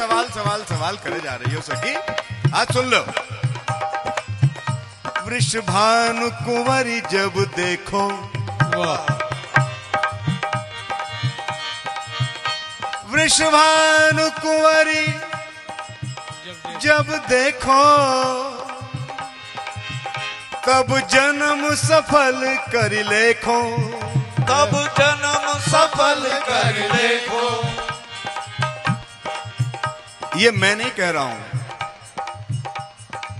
सवाल सवाल सवाल करे जा रही हो सखी। आज सुन लो। वृषभानु कुंवरी जब देखो, वृषभानु कुंवरी जब देखो, तब जन्म सफल कर लेखो, तब जन्म सफल कर लेखो। ये मैं नहीं कह रहा हूं,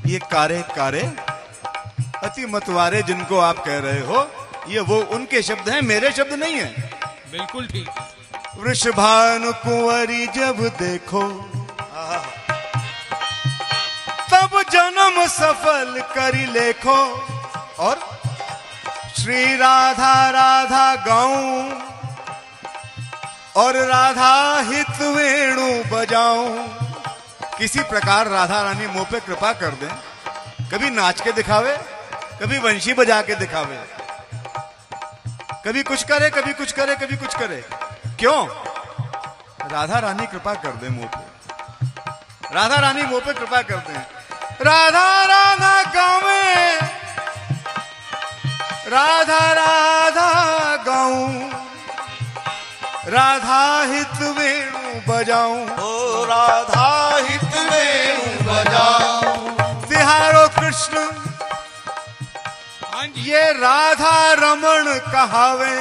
ये कारे कारे अति मतवारे जिनको आप कह रहे हो, ये वो उनके शब्द हैं, मेरे शब्द नहीं है। बिल्कुल ठीक। वृषभानु कुंवरी जब देखो, तब जन्म सफल करी लेखो। और श्री राधा राधा गाऊं और राधा हित वेणु बजाऊं। किसी प्रकार राधा रानी मुंह पे कृपा कर दें, कभी नाच के दिखावे, कभी वंशी बजा के दिखावे, कभी कुछ करे, कभी कुछ करे, कभी कुछ करे। क्यों? राधा रानी कृपा कर दे मुंह पे, राधा रानी मुंह पे कृपा कर दे। राधा राधा गावे, राधा राधा गाऊं, राधा हित वेणु बजाऊं, ओ राधा हित वेणु बजाऊं। तिहारो कृष्ण ये राधा रमण कहावे,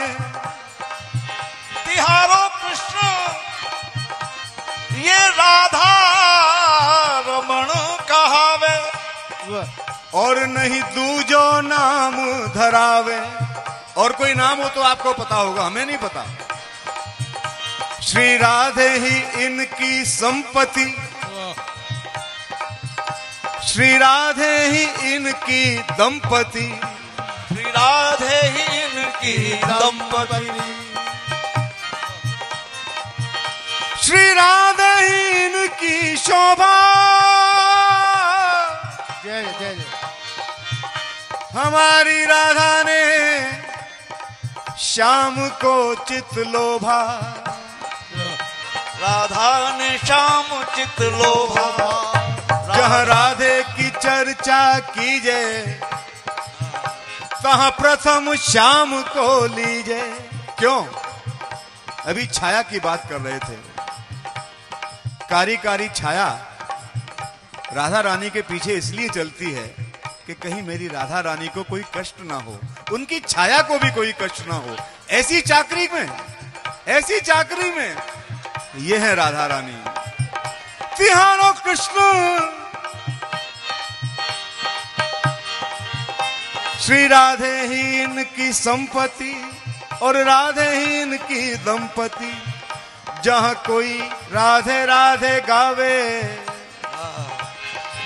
तिहारो कृष्ण ये राधा रमण कहावे। और नहीं दूजो नाम धरावे। और कोई नाम हो तो आपको पता होगा, हमें नहीं पता। श्री राधे ही इनकी संपत्ति, श्री राधे ही इनकी दंपति, श्री राधे ही इनकी दंपति, श्री राधे ही इनकी शोभा। जय जय जय। हमारी राधा ने श्याम को चित लोभा, राधा ने श्याम चित लोभा। जहाँ राधे की चर्चा कीजे, तहाँ प्रथम श्याम को लीजे। क्यों? अभी छाया की बात कर रहे थे। कारी कारी छाया राधा रानी के पीछे इसलिए चलती है कि कहीं मेरी राधा रानी को कोई कष्ट ना हो, उनकी छाया को भी कोई कष्ट ना हो। ऐसी चाकरी में, ऐसी चाकरी में ये है राधा रानी। तिहारो कृष्ण श्री राधे ही इनकी संपत्ति और राधे ही इनकी दंपति। जहां कोई राधे राधे गावे,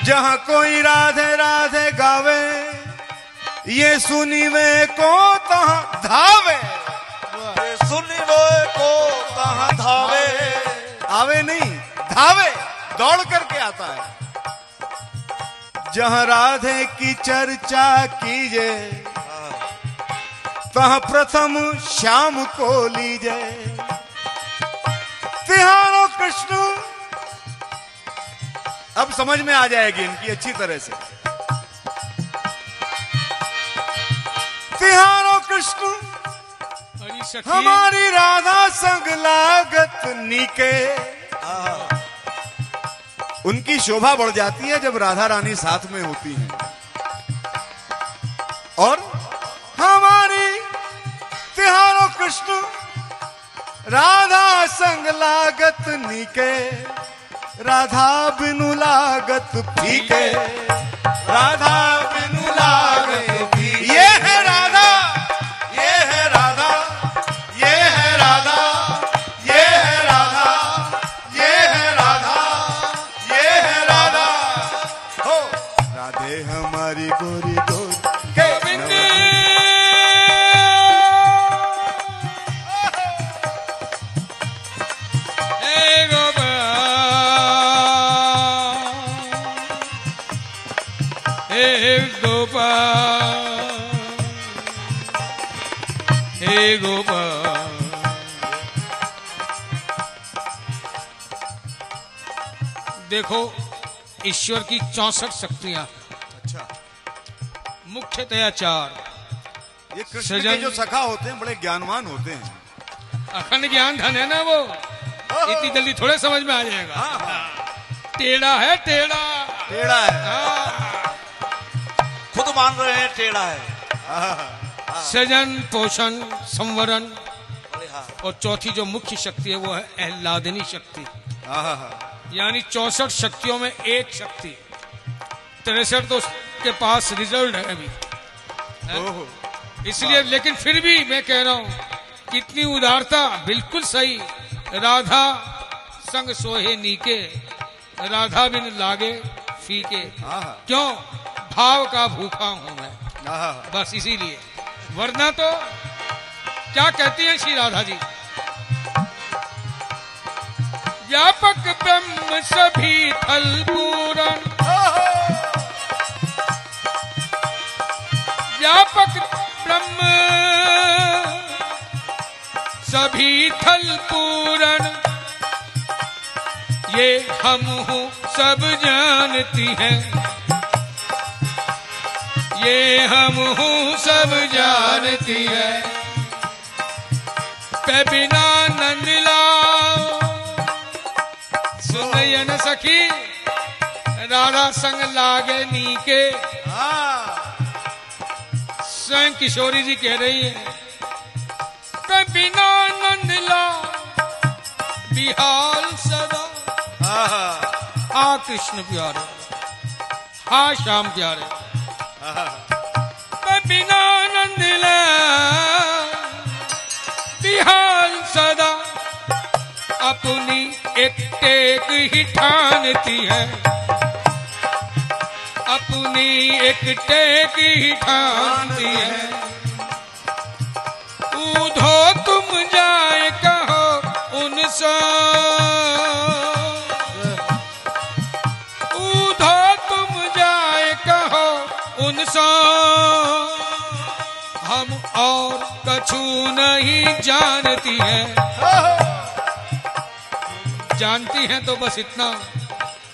जहां कोई राधे राधे गावे, ये सुनिवे को तहां धावे, ये सुनिवे को तहां धावे। आवे नहीं, धावे, दौड़ करके आता है। जहां राधे की चर्चा कीजे, तहां प्रथम श्याम को लीजे। तिहारो कृष्ण, अब समझ में आ जाएगी इनकी अच्छी तरह से। तिहारो कृष्ण हमारी राधा संग लागत नीके। उनकी शोभा बढ़ जाती है जब राधा रानी साथ में होती हैं। और हमारी तिहारो कृष्ण राधा संग लागत नीके, राधा बिनु लागत फीके, राधा बिनु लागत फीके। ये है राधा, ये है राधा, ये है राधा, ये है राधा, ये है राधा, ये है राधा। हो राधे हमारी गोरी गोरी के हे गोपाल। देखो ईश्वर की 64 शक्तियां, अच्छा, मुख्यतया 4। ये कृष्ण के सृजन- जो सखा होते हैं बड़े ज्ञानवान होते हैं। अखंड ज्ञान धन है ना वो, इतनी जल्दी थोड़े समझ में आ जाएगा। हाँ, हाँ, टेढ़ा है टेढ़ा। टेढ़ा है। हाँ। खुद मान रहे हैं टेढ़ा है। हाँ, सृजन, पोषण, संवरण, अरे हाँ, और चौथी जो मुख्य शक्ति है वो है आह्लादनी शक्ति। हाँ, हाँ, यानी 64 शक्तियों में एक शक्ति, 63 तो उसके पास रिजल्ट है अभी। ओहो, इसलिए लेकिन फिर भी मैं कह रहा हूं कितनी उदारता, बिल्कुल सही। राधा संग सोहे नीके, राधा बिन लागे फीके। हाँ, हाँ, क्यों? भाव का भूखा हूं मैं, हाँ, बस इसीलिए। वरना तो क्या कहती हैं श्री राधा जी? व्यापक ब्रह्म सभी थल पूरन, व्यापक ब्रह्म सभी थल पूरन, ये हम हूँ सब जानती हैं, ये हम हूँ सब जानती है। पे बिना नंद लाओ सुनयन सखी, राधा संग लागे नीके। हाँ, स्वयं किशोरी जी कह रही है, पे बिना नंद लाओ बिहाल सदा। हाँ, हाँ कृष्ण प्यारे, हाँ श्याम प्यारे, हाँ, पे बिना नंद बिहाल सदा, अपनी एक टेक ही ठानती है, अपनी एक टेक ही ठानती है। ऊधो तुम जाए कहो उनसे, ऊधो तुम जाए कहो उनसे, हम और कछु नहीं जानती है। जानती हैं तो बस इतना,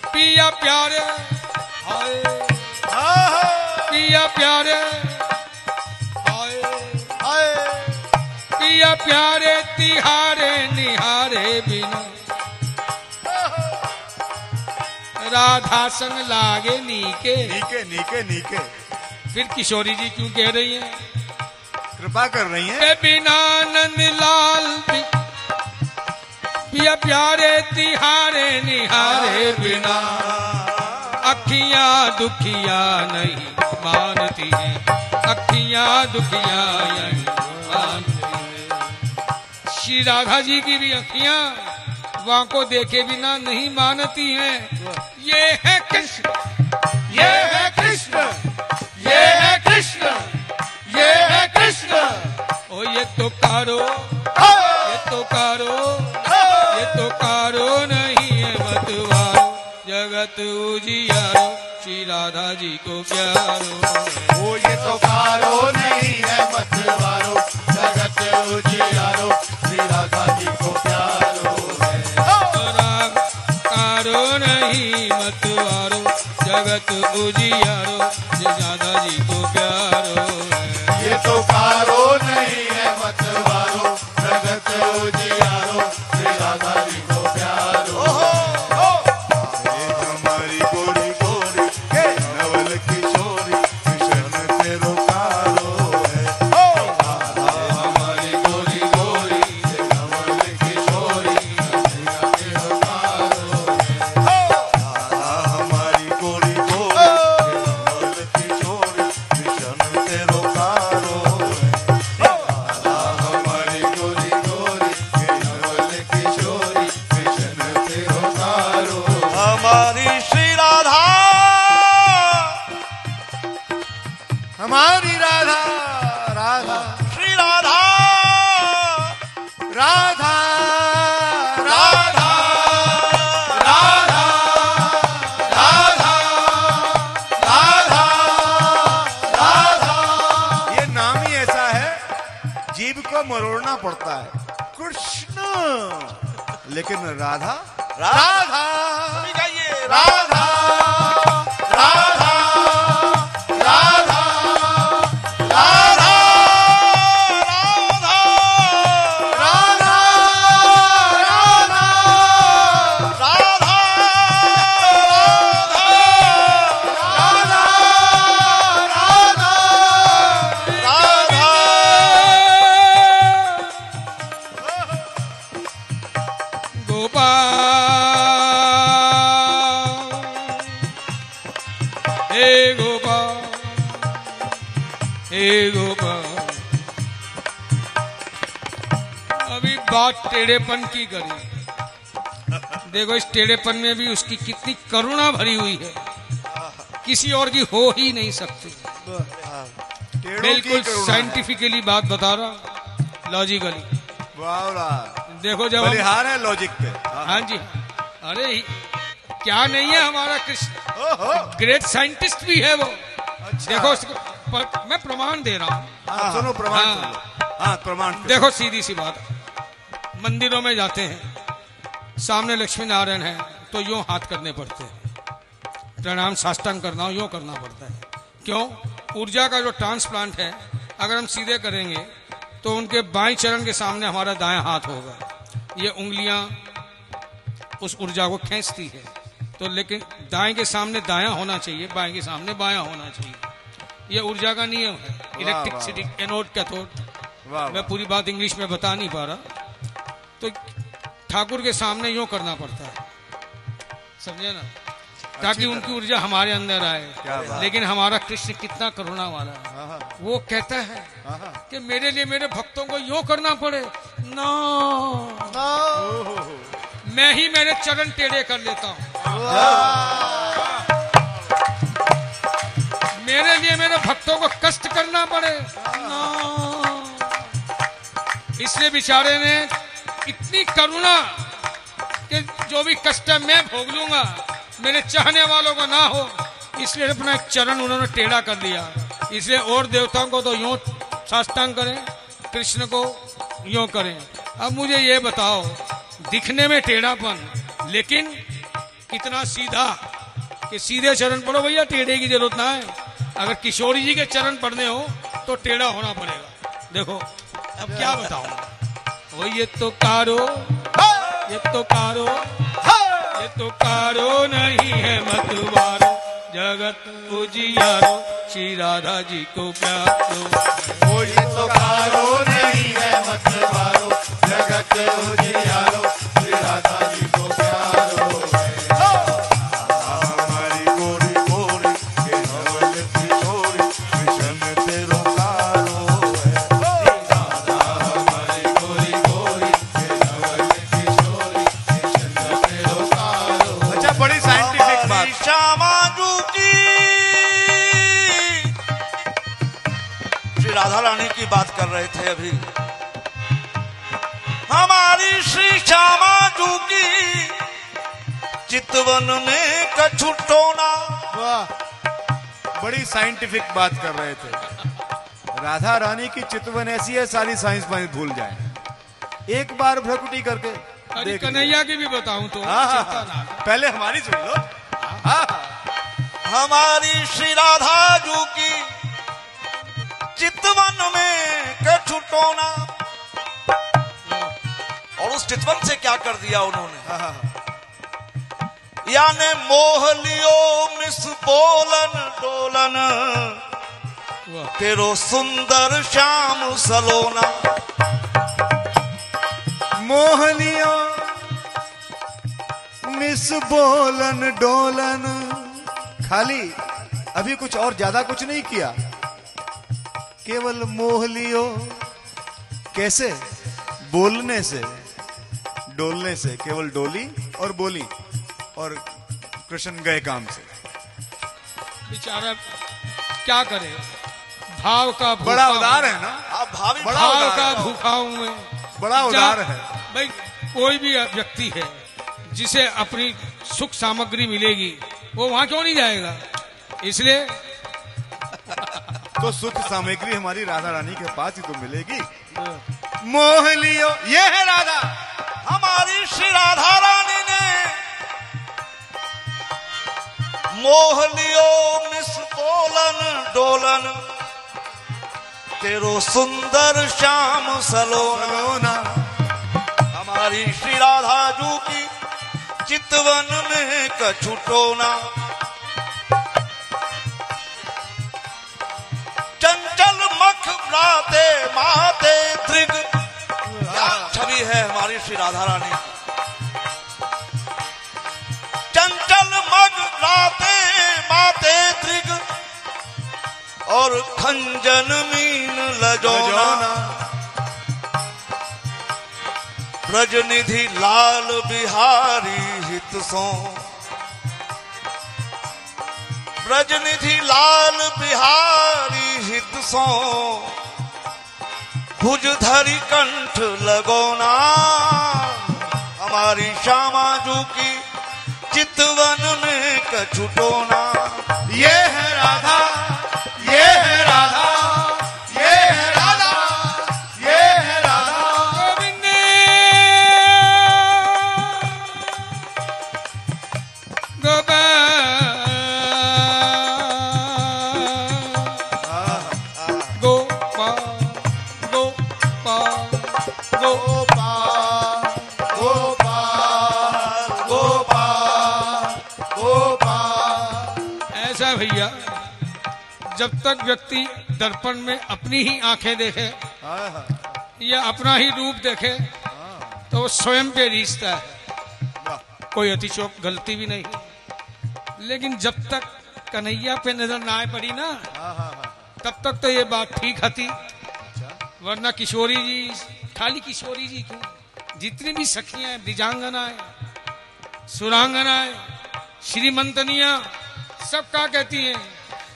पिया प्यारे हाय, पिया प्यारे हाय, पिया प्यारे तिहारे निहारे बिना, राधा संग लागे नीके। नीके, नीके, नीके, फिर किशोरी जी क्यों कह रही हैं? कृपा कर रही हैं। पे बिना नंद लाल पिया प्यारे तिहारे निहारे बिना, अखियां दुखिया नहीं मानती हैं, अखियां दुखिया नहीं मानती हैं। श्री राधा जी की भी अखियां वहां को देखे बिना नहीं मानती हैं। ये है कृष्ण, ये है कृष्ण, ये है कृष्ण, ये है कृष्ण। ओ ये तो कारो, ये तो कारो, ये तो कारो नहीं है मतवारो, जगत उजियारो श्री राधा जी को प्यारो। ओ ये तो कारो नहीं है मतवारो, जगत उजियारो श्री राधा जी को प्यारो है। राग कारो नहीं मतवारो, जगत उजियारो श्री राधा जी को प्यारो है। ये तो कारो नहीं है मतवारो, जगत उजियारो श्री राधा जी को प्यारो है। हमारी गोरी गोरी नवल किशोरी, कृष्ण तेरो कारो है। हमारी गोरी गोरी नवल किशोरी, कृष्ण तेरो कारो है। हमारी गोरी गोरी नवल किशोरी, कृष्ण तेरो कारो है। हमारी गोरी गोरी नवल किशोरी, कृष्ण तेरो कारो है। हमारी श्री राधा, हमारी राधा, राधा, श्री राधा, राधा, राधा, राधा राधा राधा राधा। ये नाम ही ऐसा है, जीव को मरोड़ना पड़ता है। कृष्ण, लेकिन राधा, राधा, राधा, सभी गाइए राधा राधा राधा राधा राधा राधा राधा गोपाल हे गोपाल अभी बात टेढ़ेपन की करी। देखो इस टेढ़ेपन में भी उसकी कितनी करुणा भरी हुई है, किसी और की हो ही नहीं सकती। टेढ़ों की बिल्कुल करुणा है। साइंटिफिकली बात बता रहा, लॉजिकली। वाह वाह। देखो जब हम- बलिहार है लॉजिक पे। हाँ जी, अरे क्या नहीं है हमारा कृष्ण, ओहो, ग्रेट साइंटिस्ट भी है वो। अच्छा। देखो मैं प्रमाण दे रहा हूँ। हाँ, सुनो प्रमाण हाँ। सुन लो। हाँ प्रमाण करो। देखो सीधी सी बात, मंदिरों में जाते हैं, सामने लक्ष्मी नारायण है तो यूं हाथ करने पड़ते हैं, प्रणाम साष्टांग करना हो यूं करना पड़ता है। क्यों? ऊर्जा का जो ट्रांसप्लांट है अगर हम सीधे करेंगे तो उनके बाएं चरण के सामने हमारा दायां हाथ होगा, ये उंगलियां उस ऊर्जा को खींचती है। तो लेकिन दाएं के सामने दायां होना चाहिए, बाएं के सामने बायां होना चाहिए, ये ऊर्जा का नियम है। इलेक्ट्रिसिटी एनोड कैथोड, वाह मैं पूरी बात इंग्लिश में बता नहीं पा रहा। तो ठाकुर के सामने यूं करना पड़ता है, समझे ना, ताकि उनकी ऊर्जा हमारे अंदर क्या आए। बात। लेकिन हमारा कृष्ण कितना करुणा वाला है, हाँ, हाँ, वो कहता है हाँ। कि मेरे लिए मेरे भक्तों को यूं करना पड़े ना, मैं ही मेरे चरण टेढ़े कर लेता हूं, मेरे लिए मेरे भक्तों को कष्ट करना पड़े ना। इसलिए बेचारे ने इतनी करुणा कि जो भी कष्ट है मैं भोग लूंगा, मेरे चाहने वालों को ना हो, इसलिए अपना एक चरण उन्होंने टेढ़ा कर दिया। इसलिए और देवताओं को तो यूं साष्टांग करें, कृष्ण को यूं करें। अब मुझे ये बताओ, दिखने में टेढ़ापन लेकिन इतना सीधा कि सीधे चरण पढ़ो भैया, टेढ़े की जरूरत ना है। अगर किशोरी जी के चरण पढ़ने हो तो टेढ़ा होना पड़ेगा। देखो अब क्या बताऊं, वो ये तो कारो नहीं है मतवारो, जगत उजियारो, श्री राधा जी को प्यारो। वो ये तो कारो नहीं है मतवारो, जगत उजियारो, श्री राधा जी को प्यारो है। हमारी गोरी गोरी के नवल किशोरी, कृष्ण तेरो कारो है। राधा हमारी गोरी गोरी के नवल किशोरी, कृष्ण तेरो कारो है। अच्छा, बड़ी साइंटिफिक बात। श्यामा जू की, श्री राधा रानी की बात कर रहे थे अभी। हमारी श्री श्यामा जू की चितवन में कछु टोना। वाह, बड़ी साइंटिफिक बात कर रहे थे। राधा रानी की चितवन ऐसी है, सारी साइंस वाइंस भूल जाए। एक बार भ्रकुटी करके अरे देख कन्हैया की भी बताऊं तो हाँ, हाँ, चिंता ना हाँ। पहले हमारी सुन लो। हाँ, हमारी श्री राधा जू की चितवन में कछु टोना। और उस चितवन से क्या कर दिया उन्होंने, हाँ, हाँ। याने मोह लियो मिस बोलन डोलन, वाह। तेरो सुंदर श्याम सलोना। मोह लियो मिस बोलन डोलन, खाली अभी कुछ और ज्यादा कुछ नहीं किया, केवल मोह लियो। कैसे? बोलने से, डोलने से, केवल डोली और बोली और कृष्ण गए काम से। बेचारा क्या करे, भाव का भूखा बड़ा हूं। उदार है ना, आप भावी बड़ा भाव उदार का है। भूखा हूं मैं। बड़ा उदार है। भाई कोई भी व्यक्ति है जिसे अपनी सुख सामग्री मिलेगी, वो वहां क्यों नहीं जाएगा? इसलिए तो सुख सामग्री हमारी राधा रानी के पास ही तो मिलेगी। मोह लियो, ये है राधा। हमारी श्री राधा रानी ने मोह लियो मिस बोलन डोलन तेरो सुंदर श्याम सलोना। हमारी श्री राधा जू की चितवन में कछु टोना। चंचल मख राते माते दृग, क्या छवि है हमारी श्री राधा रानी। चंचल मग राते माते दृग और खंजन मीन लजोना। ब्रजनिधि लाल बिहारी हित सो, ब्रजनिधि लाल बिहारी हित सो भुज धरि कंठ लगोना। हमारी श्यामा जू की चितवन में कछु टोना। ये है राधा, ये है राधा, ये है राधा, ये है राधा। गोविंद गोपाल गोपाल गोपाल गोपाल गोपाल गोपाल गोपाल। ऐसा भैया, जब तक व्यक्ति दर्पण में अपनी ही आंखें देखे या अपना ही रूप देखे तो वो स्वयं पे रीझता है, कोई अतिशोक गलती भी नहीं। लेकिन जब तक कन्हैया पे नजर ना आए पड़ी ना, तब तक तो ये बात ठीक हती। वरना किशोरी जी, खाली किशोरी जी क्यों, जितनी भी सखियां हैं, ब्रिजांगनाएं, सुरांगनाएं, श्रीमंतनियां, सब क्या कहती हैं,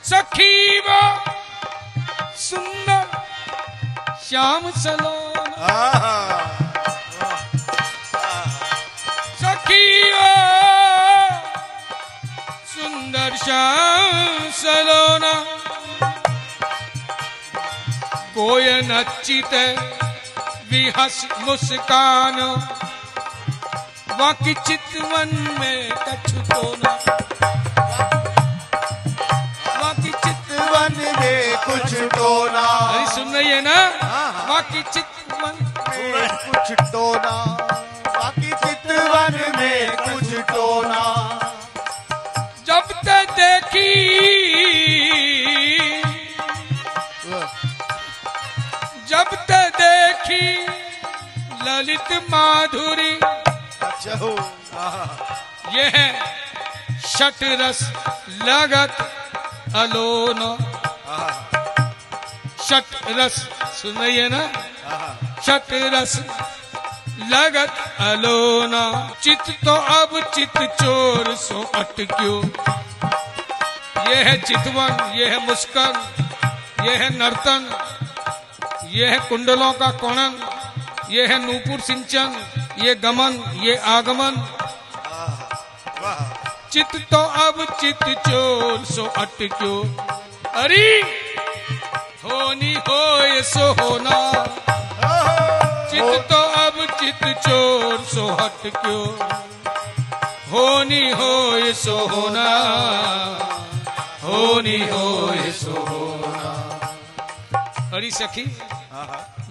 सखी वो सुंदर श्याम सलोना। सखी वो सुंदर श्याम सलोना। कोय नचित विहस मुस्कान, वाकी चितवन में कछु टोना। वाकी चितवन में कुछ टोना। अरे सुन रही है ना, वाकी चितवन में कुछ टोना, बाकी चितवन में कुछ टोना। जब तक देखी, जब तक देखी ललित माधुरी। अच्छा हो, ये है शट रस लगत अलोन। शट रस सुन रही है ना, शट रस लगत अलोना। चित तो अब चित चोर सो अटक्यो। ये है चितवन, ये है मुस्कन, ये है नर्तन, ये है कुंडलों का कोणन, ये है नूपुर सिंचन, ये गमन, ये आगमन। चित तो अब चित चोर सो अटक्यो। अरे होनी होए सो होना। चित तो अब चित चोर सो हटक्यो। होनी होए सो होना, होनी होए सो होना। अरे सखी,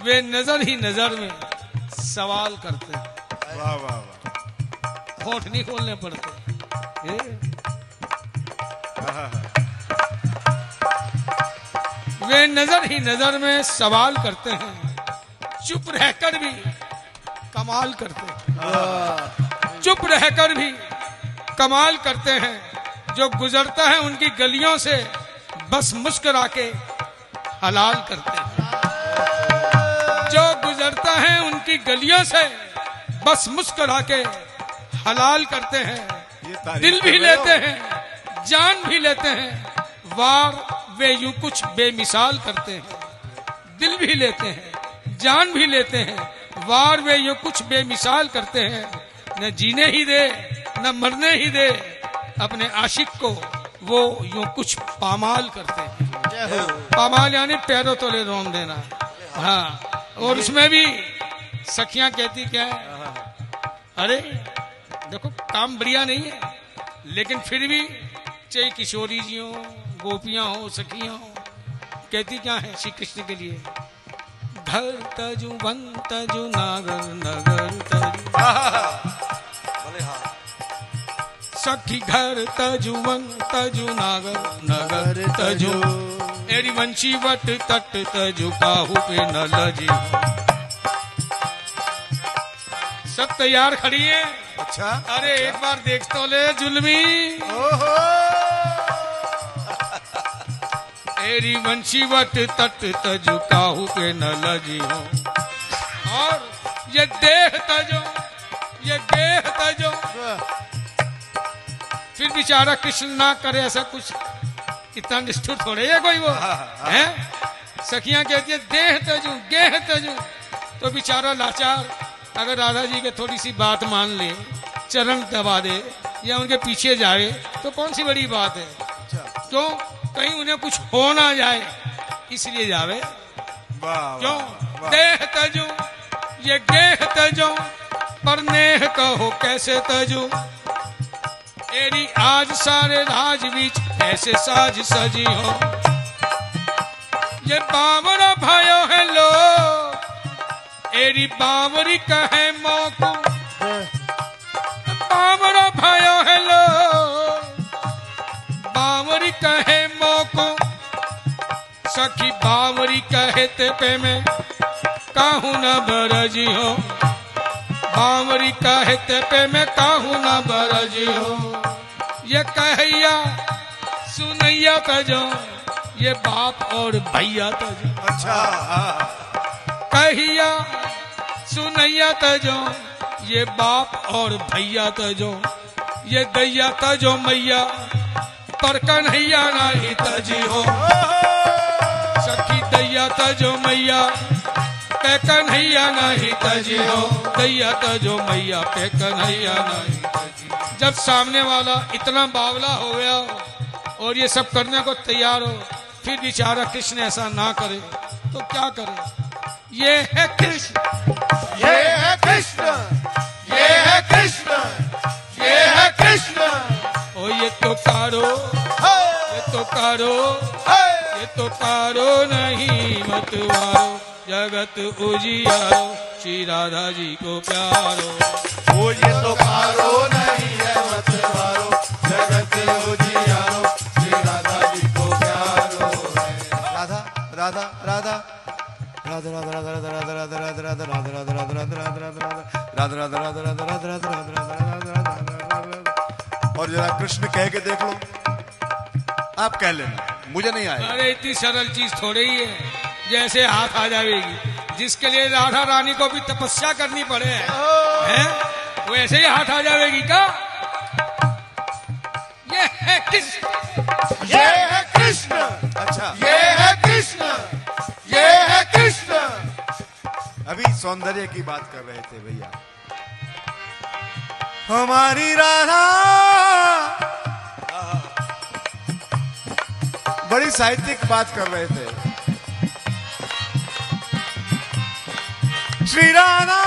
वे नजर ही नजर में सवाल करते हैं। वाह वाह वाह। होठ नहीं खोलने पड़ते। वे नजर ही नजर में सवाल करते हैं, चुप रहकर भी कमाल करते हैं। चुप रहकर भी कमाल करते हैं। जो गुजरता है उनकी गलियों से बस मुस्कुरा के हलाल करते हैं। जो गुजरता है उनकी गलियों से बस मुस्कुरा के हलाल करते हैं। दिल भी लेते हैं, जान भी लेते हैं। वार वे यूं कुछ बेमिसाल करते हैं। दिल भी लेते हैं, जान भी लेते हैं। वार वे यूं कुछ बेमिसाल करते हैं। न जीने ही दे, न मरने ही दे। अपने आशिक को वो यूं कुछ पामाल करते हैं। पामाल यानी पैरों तले रोन देना। हाँ, और उसमें भी सखियां कहती क्या है, अरे देखो काम बढ़िया नहीं है, लेकिन फिर भी चाहे किशोरी जी हो, गोपियां हो, सखियां हो, कहती क्या है श्री कृष्ण के लिए? घर तजु वन तजु नागर नगर तजु, बोले हाँ सखी घर तजु वन तजु नागर नगर तजु, एरी वंशी वट तट तजु काहू पे न लजी। सब तैयार खड़ी है। अच्छा अरे एक बार देख तो ले जुल्मी, ओहो एरी वंशी वट तट तजु काहू पे न लजी हो। और ये देह तजो, ये देह तजो, फिर बेचारा कृष्ण ना करे ऐसा कुछ, इतना निष्ठुर थोड़े है कोई वो है। सखियां कहती है देह तजू गेह तजू, तो बेचारा लाचार अगर राधा जी के थोड़ी सी बात मान ले, चरण दबा दे या उनके पीछे जाए तो कौन सी बड़ी बात है। क्यों? कहीं उन्हें कुछ हो ना जाए इसलिए जावे। वाह क्यों? वाह देह तजू ये गेह तजो, पर नेह कहो कैसे तजू, एरी आज सारे राज बीच ऐसे साज सजी हो। ये बावरा भयो है लो, एरी बावरी कहे मौकू, बावरा भयो है लो, बावरी कहे मौकू, सखी बावरी कहे ते पे में काहू न बरजी हो, बावरी कहे ते पे में काहू न बरजी हो। ये कहैया सुनैया तजो, ये बाप और भैया तजो, अच्छा कहिया सुनैया तजो, ये बाप और भैया तजो, ये दैया तजो मैया, पर कन्हैया नहीं तजी हो। सखी दैया तजो मैया, पे कन्हैया नहीं तजी हो, दैया तजो मैया, पे कन्हैया नहीं तजी। जब सामने वाला इतना बावला हो गया और ये सब करने को तैयार हो, फिर बेचारा कृष्ण ऐसा ना करे तो क्या करे? ये है कृष्ण, ये है कृष्ण, ये है कृष्ण, ये है कृष्ण। ओ ये तो कारो, ये तो कारो, ये तो कारो नहीं मतवारो, जगत उजियारो, श्री राधा जी को प्यारो। ओ ये तो कारो नहीं है मतवारो, जगत उजियारो, श्री राधा जी को प्यारो है। राधा राधा राधा राधा राधा राधा राधा राधा राधा राधा राधा राधा राधा राधा राधा राधा राधा। और जरा कृष्ण कह के देख लो, आप कह लेना, मुझे नहीं आया। अरे इतनी सरल चीज थोड़ी ही है, जैसे हाथ आ जाएगी, जिसके लिए राधा रानी को भी तपस्या करनी पड़े हैं, वो ऐसे ही हाथ आ जाएगी क्या? ये है कृष्ण, ये है कृष्ण, अच्छा ये है कृष्ण, ये है कृष्ण। अभी सौंदर्य की बात कर रहे थे भैया, हमारी राधा बड़ी साहित्यिक बात कर रहे थे। श्री राधा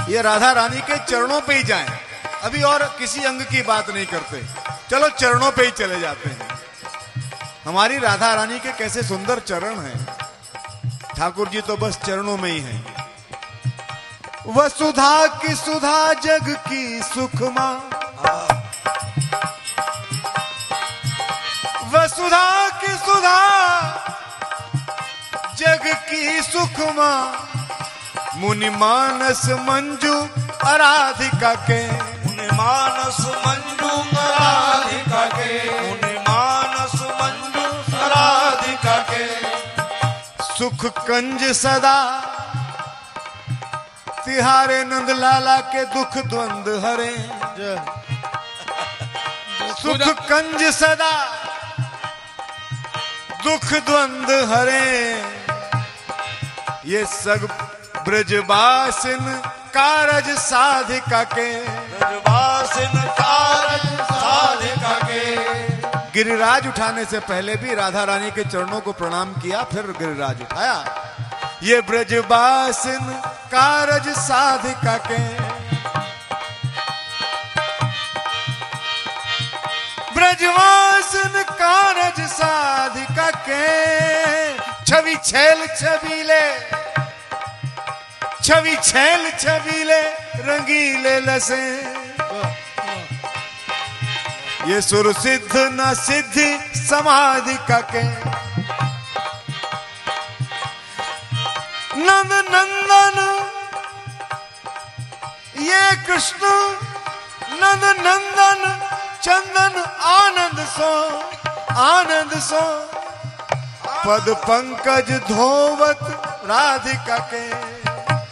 ये राधा रानी के चरणों पे ही जाएं, अभी और किसी अंग की बात नहीं करते, चलो चरणों पे ही चले जाते हैं। हमारी राधा रानी के कैसे सुंदर चरण हैं, ठाकुर जी तो बस चरणों में ही हैं। वसुधा की सुधा जग की सुखमा, वसुधा की सुधा जग की सुखमा, मुनि मानस मंजू आराधिका के, मुनि मानस मंजू राधिका के, मुनि मानस मंजू राधिका के। सुख कंज सदा तिहारे नंद लाला के दुख द्वंद हरे। सुख कंज सदा दुख द्वंद हरे, ये सब ब्रजवासिन कारज साधिका के, ब्रजवासिन कारज साधिका के। गिरिराज उठाने से पहले भी राधा रानी के चरणों को प्रणाम किया, फिर गिरिराज उठाया। ये ब्रजवासिन कारज साधिका के, ब्रजवासिन कारज साधिका के, छवि छैल छबीले, छवि छैल छबीले रंगीले लसे, ये सुर सिद्ध न सिद्धि समाधि का के, नंद नंदन ये कृष्ण नंद नंदन चंदन आनंद सो, आनंद सो, पद पंकज धोवत राधिका के,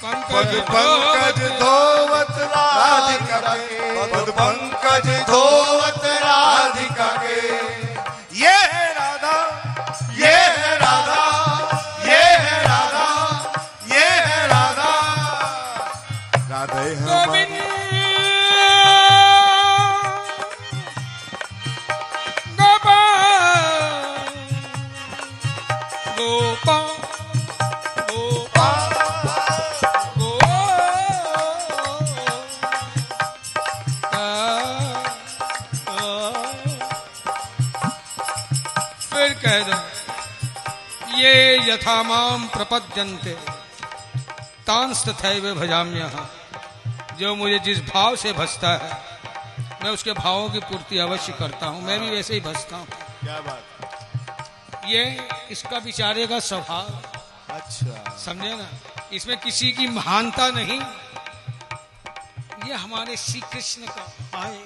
पद पंकज धोवत राधिका के, पद पंकज धोवत राधिका के, ये है राधा, ये है राधा, ये है राधा, ये है राधा, राधे हमारी ये यथा माम प्रपद्यन्ते तांस्तथैव भजाम्यहम्, जो मुझे जिस भाव से भजता है मैं उसके भावों की पूर्ति अवश्य करता हूँ, मैं भी वैसे ही भजता हूँ। क्या बात, ये इसका बेचारे का स्वभाव, अच्छा समझे ना, इसमें किसी की महानता नहीं, ये हमारे श्री कृष्ण का आए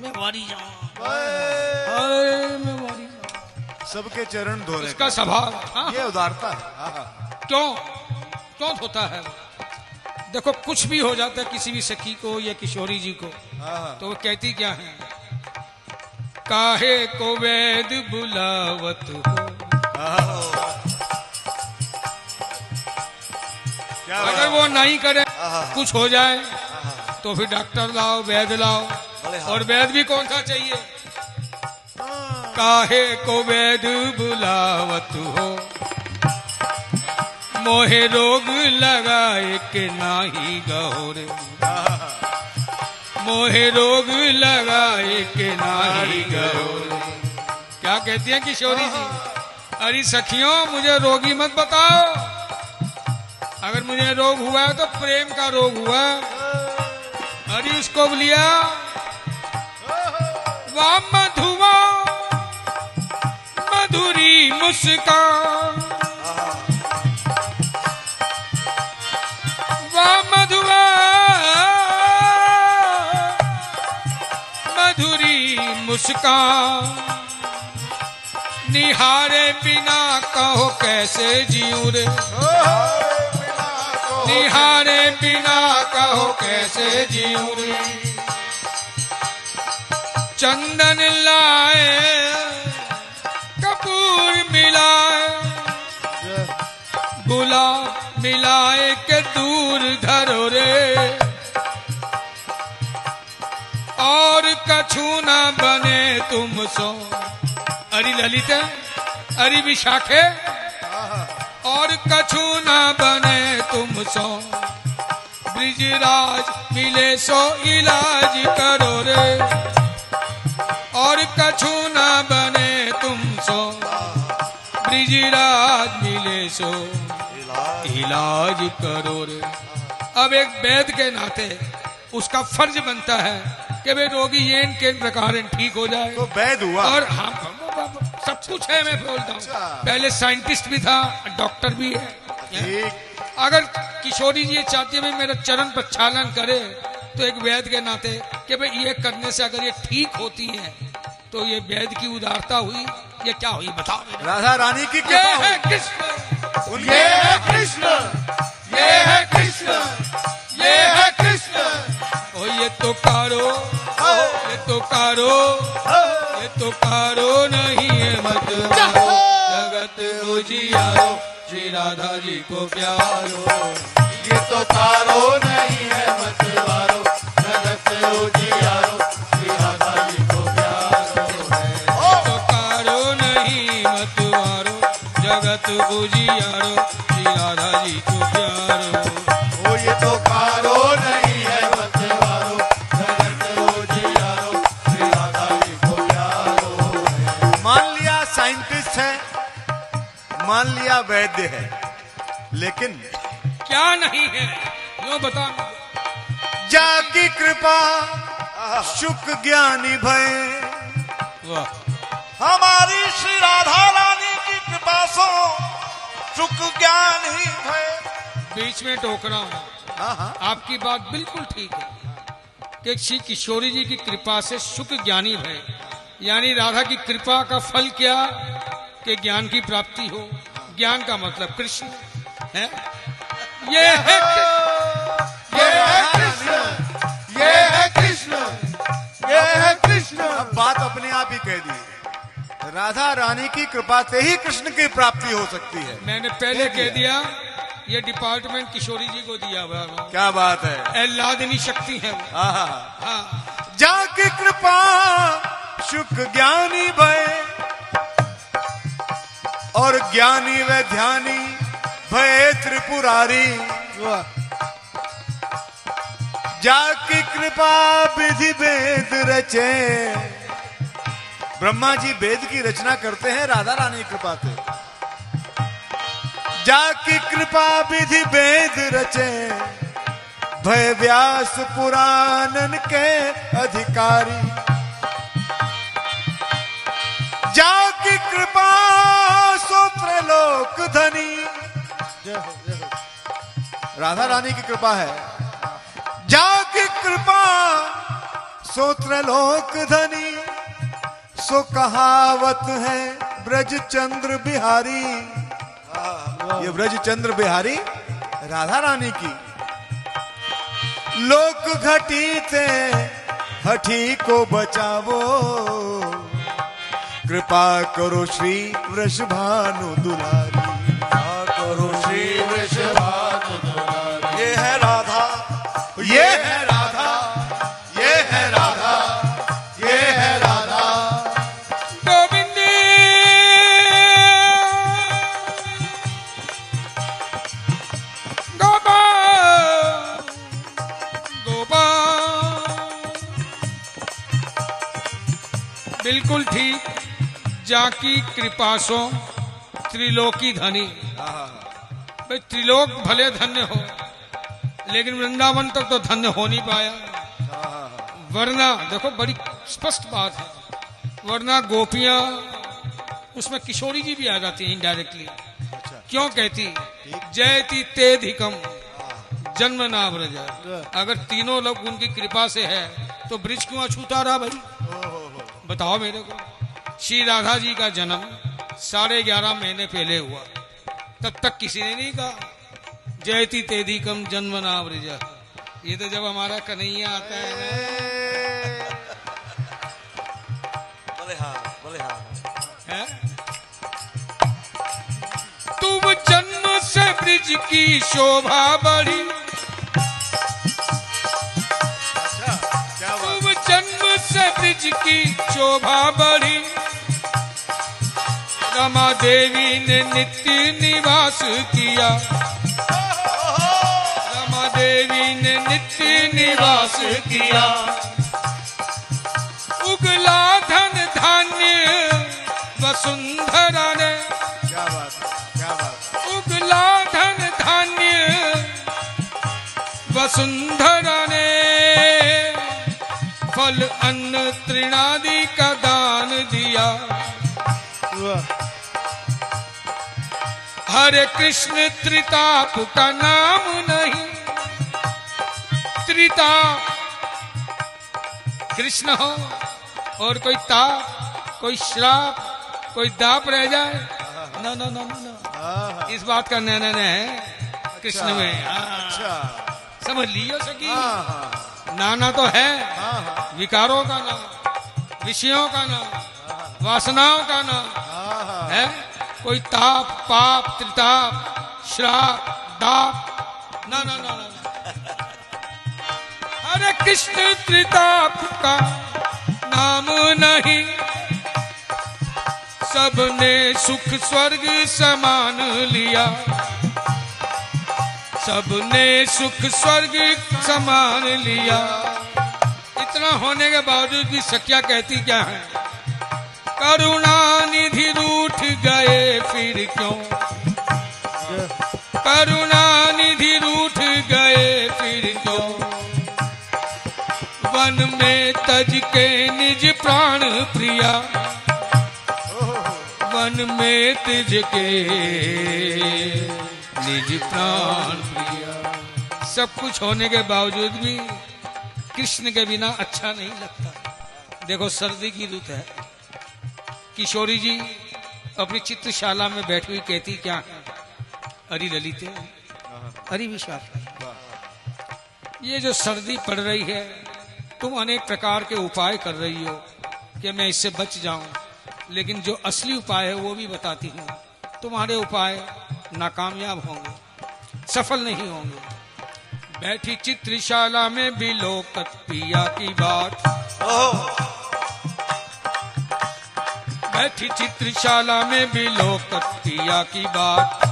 मैं वारी जाऊं, आए मैं वारी जाऊं, सबके चरण धोने इसका स्वभाव। हाँ, ये उदारता है। क्यों क्यों होता है? देखो कुछ भी हो जाता है किसी भी सखी को या किशोरी जी को, तो वो कहती क्या है, काहे को वैद बुलावत हो, अगर वो नहीं करे कुछ हो जाए तो फिर डॉक्टर लाओ, वैद लाओ, और वैद भी कौन सा चाहिए, काहे को वैद बुलावत हो, मोहे रोग लगाए के नाही गौरे, मोहे रोग लगाए के नाही गौरे। क्या कहती है किशोरी जी, अरे सखियों मुझे रोगी मत बताओ, अगर मुझे रोग हुआ है तो प्रेम का रोग हुआ, अरे उसको लिया वाह मधुआ मधुरी मुस्कान, वाह मधुआ मधुरी मुस्कान, निहारे बिना कहो कैसे जीऊं रे, निहारे बिना कहो कैसे जीऊं रे, चंदन लाए कपूर मिलाए, गुलाब मिलाए के दूर धरो रे, और कछु न बने तुम सो, अरे ललित अरे विशाखे, और कछु न बने तुम सो, ब्रिजराज मिले सो इलाज करो रे, और कछु न बने तुम सो, ब्रिजराज मिले सो इलाज करो रे। अब एक वैद्य के नाते उसका फर्ज बनता है कि वे रोगी ये इनके प्रकार ठीक हो जाए, तो वैद हुआ, और हाँ सब कुछ है, मैं बोलता हूँ पहले साइंटिस्ट भी था, डॉक्टर भी है। ठीक, अगर किशोरी जी ये चाहती है भाई मेरा चरण प्रक्षालन करे, तो एक वैद्य के नाते कि भाई ये करने से अगर ये ठीक होती है तो ये वैद्य की उदारता हुई, ये क्या हुई बताओ। राधा रानी की ये कृपा है हुई। कृष्ण, ये है कृष्ण, ये है कृष्ण, ये है कृष्ण, ओ ये तो कारो, ये तो कारो, ये तो कारो नहीं है मत जगत उजियारो, श्री राधा जी को प्यारो, ये तो कारो नहीं है मतवारो, जगत उजियारो, श्री राधा जी को प्यारो है। तो कारो नहीं मतवारो, जगत उजियारो, श्री राधा जी मान लिया वैद्य है, लेकिन क्या नहीं है यो बता। जाकी कृपा शुक ज्ञानी भय। वाह, हमारी श्री राधा रानी की कृपा सो सुख ज्ञान ही भय। बीच में टोक रहा हूं, हाँ हाँ, आपकी बात बिल्कुल ठीक है कि श्री किशोरी जी की कृपा से सुख ज्ञानी भय, यानी राधा की कृपा का फल क्या कि ज्ञान की प्राप्ति हो। ज्ञान का मतलब कृष्ण है। ये है ये है कृष्ण, ये है कृष्ण, ये है कृष्ण। अब बात अपने आप ही कह दी। राधा रानी की कृपा से ही कृष्ण की प्राप्ति हो सकती है। मैंने पहले कह दिया, ये डिपार्टमेंट किशोरी जी को दिया हुआ है। क्या बात है, लादनी शक्ति है वो। आहा। हाँ, जाकी कृपा शुक ज्ञानी भय, और ज्ञानी व ध्यानी भय त्रिपुरारी। जाकी कृपा विधि वेद रचे। ब्रह्मा जी वेद की रचना करते हैं राधा रानी की कृपा से। जाकी कृपा विधि वेद रचे, भय व्यास पुराणन के अधिकारी। जाकी कृपा सूत्र लोक धनी। राधा रानी की कृपा है। जाकी कृपा सूत्र लोक धनी, सो कहावत है ब्रज चंद्र बिहारी। ये ब्रज चंद्र बिहारी राधा रानी की। लोक घटी ते हठी को बचावो, कृपा करो श्री वृषभानु दुलारी। करो श्री वृषभानु दुलारी। ये है राधा, ये है राधा, ये है राधा, ये है राधा। गोविंद गोपाल गोपाल, बिल्कुल ठीक। जाकी कृपा सो त्रिलोकी धनी। भाई त्रिलोक भले धन्य हो, लेकिन वृंदावन तक तो धन्य हो नहीं पाया। वरना देखो बड़ी स्पष्ट बात है, वरना गोपियां उसमें किशोरी जी भी आ जाती हैं इनडायरेक्टली। क्यों कहती जयति तेधिकम जन्म ना ब्रज। अगर तीनों लोग उनकी कृपा से है तो ब्रिज क्यों अछूता रहा भाई, बताओ मेरे को। श्री राधा जी का जन्म 11.5 महीने पहले हुआ, तब तक किसी ने नहीं कहा जयति तेधिकम जन्म ना ब्रज। ये तो जब हमारा कन्हैया आता है ना, बोले हाँ, बोले हाँ। है? तुम जन्म से ब्रिज की शोभा बढ़ी, तुम जन्म से ब्रिज की शोभा बढ़ी। रमा देवी ने नित्य निवास किया, रमा देवी ने नित्य निवास किया। उगला धन धान्य वसुंधरा ने, क्या बात है, क्या बात है। उगला धन धान्य वसुंधरा ने, फल अन्न तृणादि का दान दिया। हरे कृष्ण त्रिताप का नाम नहीं, त्रिताप कृष्ण हो और कोई ताप, कोई श्राप, कोई दाप रह जाए, ना ना ना ना, इस बात का निर्णय है कृष्ण में। अच्छा, समझ लियो सकी। हाँ नाना तो है, हाँ, विकारों का नाम, विषयों का नाम, वासनाओं का नाम है। कोई ताप, पाप, त्रिताप, श्राप, दाप, ना ना ना ना। हरे कृष्ण त्रिताप का नाम नहीं, सबने सुख स्वर्ग समान लिया, सबने सुख स्वर्ग समान लिया। इतना होने के बावजूद भी सखिया कहती क्या है, करुणा निधि रूठ गए फिर क्यों, करुणा निधि रूठ गए फिर तो वन में तज के निज प्राण प्रिया, वन में तज के निज प्राण प्रिया। सब कुछ होने के बावजूद भी कृष्ण के बिना अच्छा नहीं लगता। देखो सर्दी की ऋतु है, किशोरी जी अपनी चित्रशाला में बैठी हुई कहती क्या है, अरे ललिते, अरे विशाल, ये जो सर्दी पड़ रही है तुम अनेक प्रकार के उपाय कर रही हो कि मैं इससे बच जाऊं, लेकिन जो असली उपाय है वो भी बताती हूँ। तुम्हारे उपाय नाकामयाब होंगे, सफल नहीं होंगे। बैठी चित्रशाला में बिलोकत पिया की बात, बैठी चित्रशाला में बिलोकत पिया की बात।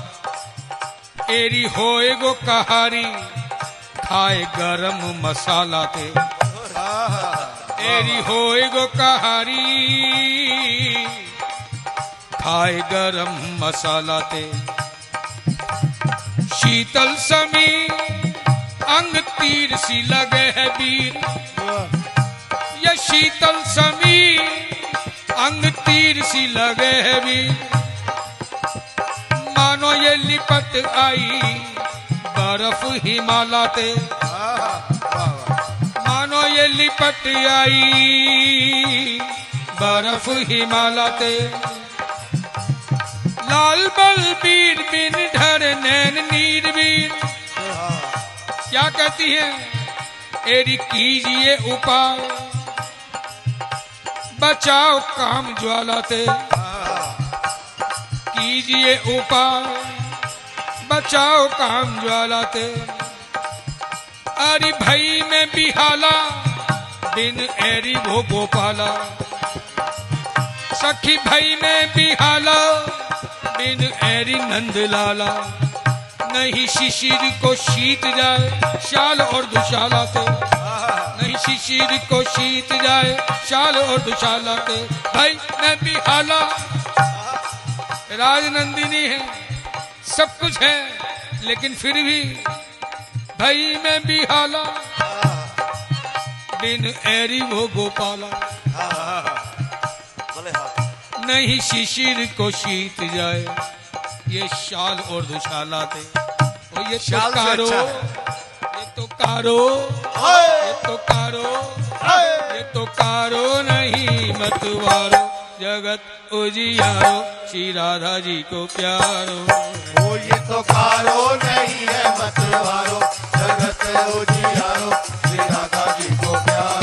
एरी होए गो कहारी खाए गरम मसाला ते, एरी होए गो कहारी खाए गरम मसाला ते। शीतल समी अंग तीर सी लगे है वीर, ये शीतल समी अंग तीर सी लगे है वीर। मानो ये लिपट आई बर्फ हिमालय ते, मानो ये लिपट आई बर्फ हिमालय ते। लाल बलबीर बिन ढर नैन नीर वीर, क्या कहती है, एरी कीजिए उपाय बचाओ काम ज्वाला ते, कीजिए उपाय बचाओ काम ज्वाला ते। अरे भाई में बिहाला बिन एरी वो गोपाला, सखी भाई में बिहाला बिन एरी नंद लाला। नहीं शिशिर को शीत जाए शाल और दुशाला ते, नहीं शिशिर को शीत जाए शाल और दुशाला ते। भाई मैं बिहाला, राजनंदिनी है, सब कुछ है, लेकिन फिर भी भाई मैं बिहाला बिन एरी वो गोपाला। नहीं शिशिर को शीत जाए ये शाल और दुशाला थे। ओ ये तो कारो, ये तो कारो, ये तो कारो, ये तो कारो नहीं मतवारो, जगत उजियारो श्री राधा जी को प्यारो। ओ ये तो कारो नहीं है मतवारो, जगत उजियारो श्री राधा जी को प्यारो।